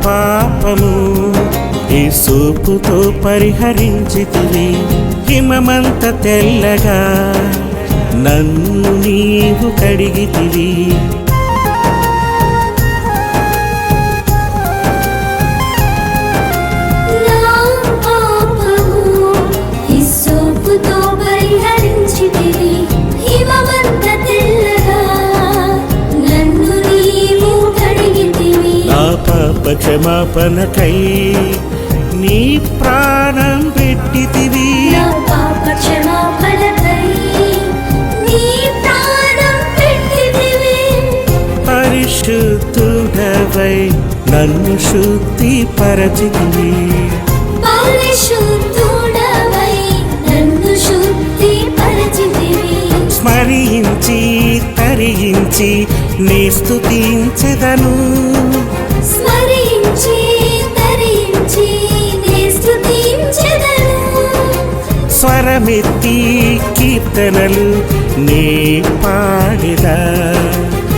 పాపము ఈ సూపుతో పరిహరించితివి. హిమమంత తెల్లగా నన్ను నీవు కడిగితివి. క్షమాపణకై నీ ప్రాణం పెట్టితివి. పరిశుద్ధుడవై నన్ను శుద్ధి పరచితివి. స్మరించి తరించి నీ స్తుతించెదను. స్వరమెత్తి కీర్తనలు నే పాడెదా.